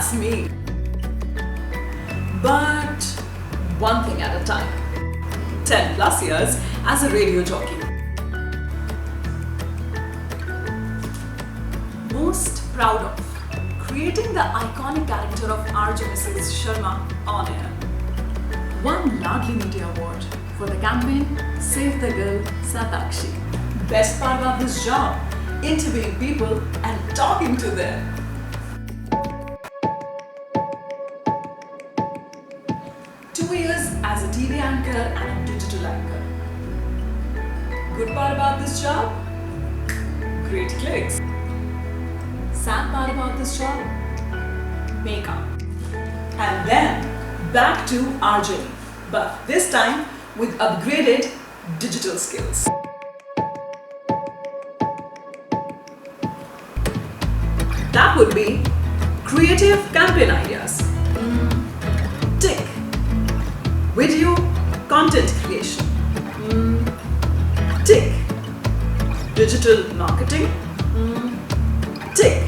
That's me. But one thing at a time. 10 plus years as a radio jockey. Most proud of creating the iconic character of RJ Mrs. Sharma on air. Won Ladli Media Award for the campaign Save the Girl Satakshi. Best part about this job, interviewing people and talking to them. Years as a TV anchor and a digital anchor. Good part about this job? Great clicks. Sad part about this job? Makeup. And then back to RJ, but this time with upgraded digital skills. That would be creative campaign ideas. Tick. Video content creation. Tick. Digital marketing. Tick.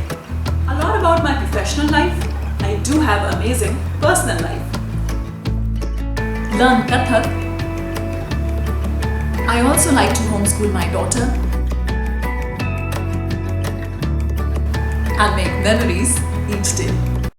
A lot about my professional life. I do have amazing personal life. Learn Kathak. I also like to homeschool my daughter. And make memories each day.